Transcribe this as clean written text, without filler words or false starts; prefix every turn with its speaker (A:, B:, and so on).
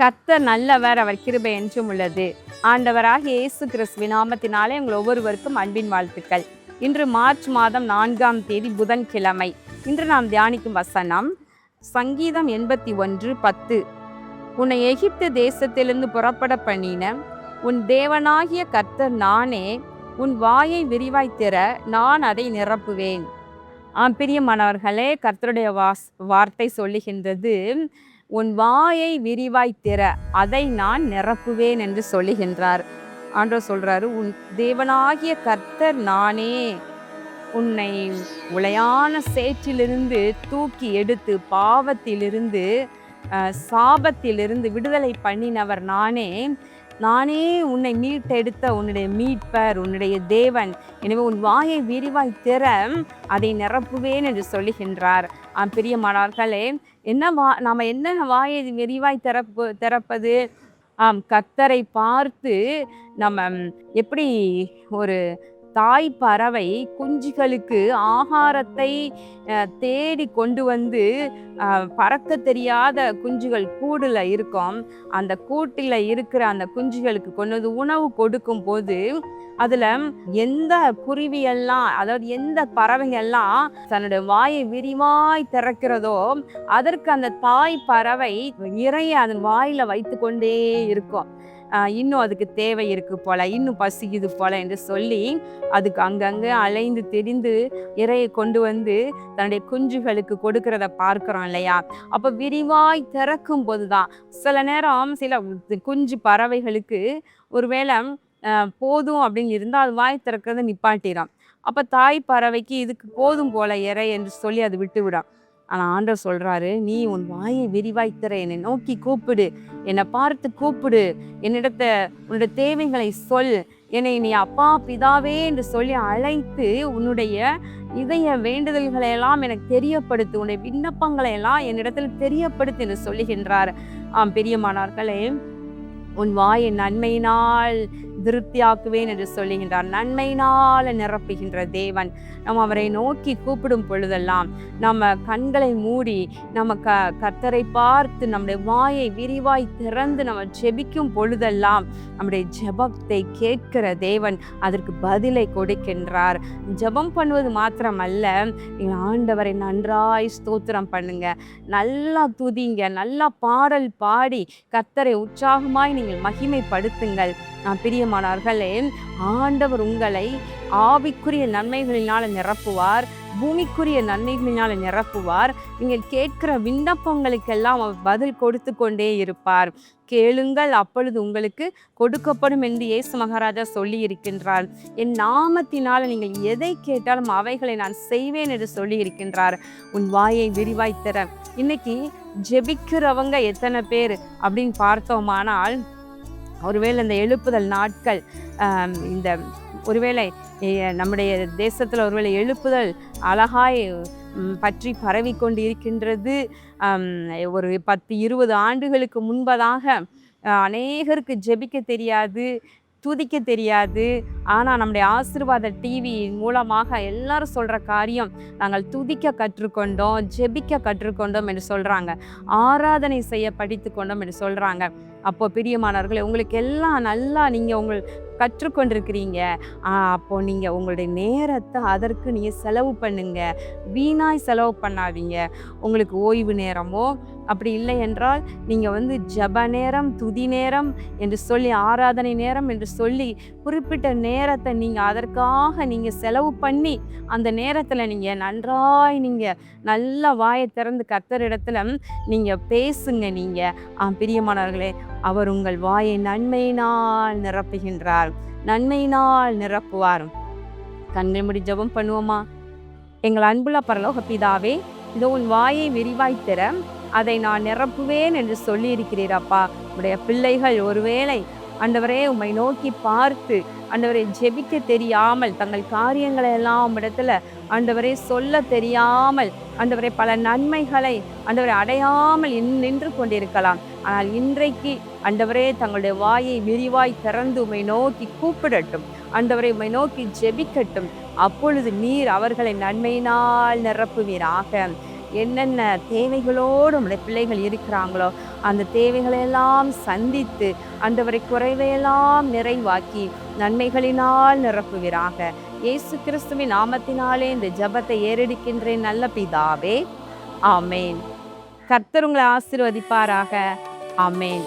A: கர்த்தர் நல்லவர், அவர் கிருபை என்றும் உள்ளது. ஆண்டவராகிய இயேசு கிறிஸ்துவின் நாமத்தினாலே உங்கள் ஒவ்வொருவருக்கும் அன்பின் வாழ்த்துக்கள். இன்று மார்ச் மாதம் 4ஆம் தேதி புதன்கிழமை. இன்று நாம் தியானிக்கும் வசனம் சங்கீதம் 81:10. உன்னை எகிப்து தேசத்திலிருந்து புறப்பட பண்ணின உன் தேவனாகிய கர்த்தர் நானே. உன் வாயை விரிவாய் திற, நான் அதை நிரப்புவேன். பிரியமானவர்களே, கர்த்தருடைய வார்த்தை சொல்லுகின்றது, உன் வாயை விரிவாய் திற, அதை நான் நிரப்புவேன் என்று சொல்லுகின்றார். ஆண்டவர் சொல்றாரு, உன் தேவனாகிய கர்த்தர் நானே. உன்னை உளையான சேற்றிலிருந்து தூக்கி எடுத்து பாவத்திலிருந்து சாபத்திலிருந்து விடுதலை பண்ணினவர் நானே. நானே உன்னை மீட்டெடுத்த உன்னுடைய மீட்பர், உன்னுடைய தேவன். எனவே உன் வாயை விரிவாய் திற, அதை நிரப்புவேன் என்று சொல்லுகின்றார். பிரியமானவர்களே, நாம் என்ன வாயை விரிவாய் திறப்பது? கர்த்தரை பார்த்து நம்ம எப்படி ஒரு தாய் பறவை குஞ்சுகளுக்கு ஆகாரத்தை தேடி கொண்டு வந்து பறக்க தெரியாத குஞ்சுகள் கூடுல இருக்கும், அந்த கூட்டில் இருக்கிற அந்த குஞ்சுகளுக்கு கொண்டு வந்து உணவு கொடுக்கும் போது அதுல எந்த குருவியெல்லாம், அதாவது எந்த பறவைகள்லாம் தன்னுடைய வாயை விரிவாய் திறக்கிறதோ அதற்கு அந்த தாய் பறவை இறைய அதன் வாயில வைத்து கொண்டே இருக்கும். இன்னும் அதுக்கு தேவை இருக்கு போல, இன்னும் பசிக்குது போல என்று சொல்லி அதுக்கு அங்கங்கே அலைந்து திரிந்து இறையை கொண்டு வந்து தன்னுடைய குஞ்சுகளுக்கு கொடுக்கறத பார்க்கிறோம் இல்லையா? அப்போ விரிவாய் திறக்கும் போதுதான் சில நேரம் சில குஞ்சு பறவைகளுக்கு ஒருவேளை போதும் அப்படின்னு இருந்தால் அது வாய் திறக்கிறத நிப்பாட்டிடும். அப்போ தாய் பறவைக்கு இதுக்கு போதும் போல இறை என்று சொல்லி அது விட்டுவிடும். ஆனால் ஆண்டவர் சொல்றாரு, நீ உன் வாயை விரிவாய் திற, என்னை நோக்கி கூப்பிடு, என்னை பார்த்து கூப்பிடு, உன்னுடைய தேவைகளை சொல், என்னை நீ அப்பா பிதாவே என்று சொல்லி அழைத்து உன்னுடைய இதய வேண்டுதல்களை எல்லாம் எனக்கு தெரியப்படுத்து, உன்னுடைய விண்ணப்பங்களை எல்லாம் என்னிடத்தில் தெரியப்படுத்து என்று சொல்லுகின்றார். பெரியமானவர்களே, உன் வாயை நன்மையினால் திருப்தியாக்குவேன் என்று சொல்லுகின்றார். நன்மையினால் நிரப்புகின்ற தேவன். நம்ம அவரை நோக்கி கூப்பிடும் பொழுதெல்லாம் நம்ம கண்களை மூடி நம்ம கர்த்தரை பார்த்து நம்முடைய வாயை விரிவாய் திறந்து நம்ம ஜெபிக்கும் பொழுதெல்லாம் நம்முடைய ஜெபத்தை கேட்கிற தேவன் அதற்கு பதிலை கொடுக்கின்றார். ஜெபம் பண்ணுவது மாத்திரமல்ல, நீங்கள் ஆண்டவரை நன்றாய் ஸ்தோத்திரம் பண்ணுங்க, நல்லா துதிங்க, நல்லா பாடல் பாடி கர்த்தரை உற்சாகமாய் நீங்கள் மகிமைப்படுத்துங்கள். பிரியமானவர்களே, ஆண்டவர் உங்களை ஆவிக்குரிய நன்மைகளினால் நிரப்புவார், பூமிக்குரிய நன்மைகளினால் நிரப்புவார். நீங்கள் கேட்கிற விண்ணப்பங்களுக்கெல்லாம் அவர் பதில் கொடுத்து கொண்டே இருப்பார். கேளுங்கள், அப்பொழுது உங்களுக்கு கொடுக்கப்படும் என்று இயேசு மகாராஜா சொல்லி இருக்கின்றார். என் நாமத்தினால் நீங்கள் எதை கேட்டாலும் அவைகளை நான் செய்வேன் என்று சொல்லி இருக்கின்றார். உன் வாயை விரிவாய் திற. இன்னைக்கு ஜெபிக்கிறவங்க எத்தனை பேர் அப்படின்னு பார்த்தோமானால், ஒருவேளை இந்த எழுப்புதல் நாட்கள், இந்த ஒருவேளை நம்முடைய தேசத்தில் ஒருவேளை எழுப்புதல் அழகாய் பற்றி பரவி கொண்டு இருக்கின்றது. ஒரு 10-20 ஆண்டுகளுக்கு முன்பதாக அநேகருக்கு ஜெபிக்க தெரியாது, துதிக்க தெரியாது. ஆனால் நம்முடைய ஆசீர்வாத டிவி மூலமாக எல்லாரும் சொல்கிற காரியம், நாங்கள் துதிக்க கற்றுக்கொண்டோம், ஜெபிக்க கற்றுக்கொண்டோம் என்று சொல்கிறாங்க, ஆராதனை செய்ய படித்து கொண்டோம் என்று சொல்கிறாங்க. அப்போ பிரியமானவர்களே, உங்களுக்கு எல்லாம் நல்லா நீங்கள் கற்றுக்கொண்டிருக்கிறீங்க. அப்போது நீங்கள் உங்களுடைய நேரத்தை அதற்கு நீங்கள் செலவு பண்ணுங்க, வீணாய் செலவு பண்ணாதீங்க. உங்களுக்கு ஓய்வு நேரமோ அப்படி இல்லை என்றால் நீங்கள் ஜப நேரம், துதி நேரம் என்று சொல்லி, ஆராதனை நேரம் என்று சொல்லி குறிப்பிட்ட நேரத்தை நீங்கள் அதற்காக நீங்கள் செலவு பண்ணி அந்த நேரத்தில் நீங்கள் நன்றாய் நல்ல வாயை திறந்து கர்த்தரிடத்துல நீங்கள் பேசுங்க. பிரியமானவர்களே, அவர் உங்கள் வாயை நன்மையினால் நிரப்புகின்றார், நன்மையினால் நிரப்புவார். கண்ணை மூடி ஜெபம் பண்ணுவோமா? எங்கள் அன்புள்ள பரலோக பிதாவே, இதோ உன் வாயை விரிவாய் திற, அதை நான் நிரப்புவேன் என்று சொல்லி இருக்கிறீரப்பா. உடைய பிள்ளைகள் ஒருவேளை ஆண்டவரே உம்மை நோக்கி பார்த்து ஆண்டவரை ஜெபிக்க தெரியாமல் தங்கள் காரியங்களை எல்லாம் இடத்துல ஆண்டவரை சொல்ல தெரியாமல் ஆண்டவரை பல நன்மைகளை ஆண்டவரை அடையாமல் நின்று கொண்டிருக்கலாம். ஆனால் இன்றைக்கு ஆண்டவரே தங்களுடைய வாயை விரிவாய் திறந்து உம்மை நோக்கி கூப்பிடட்டும், ஆண்டவரை உம்மை நோக்கி ஜெபிக்கட்டும். அப்பொழுது நீர் அவர்களை நன்மையினால் நிரப்புவீராக. என்னென்ன தேவைகளோடு உம்முடைய பிள்ளைகள் இருக்கிறாங்களோ அந்த தேவைகளெல்லாம் சந்தித்து ஆண்டவரை குறைவையெல்லாம் நிறைவாக்கி நன்மைகளினால் நிரப்புவீராக. இயேசு கிறிஸ்துவின் நாமத்தினாலே இந்த ஜெபத்தை ஏறெடுக்கின்றேன் நல்ல பிதாவே, ஆமேன். கர்த்தர் உங்களை ஆசீர்வதிப்பாராக. ஆமேன்.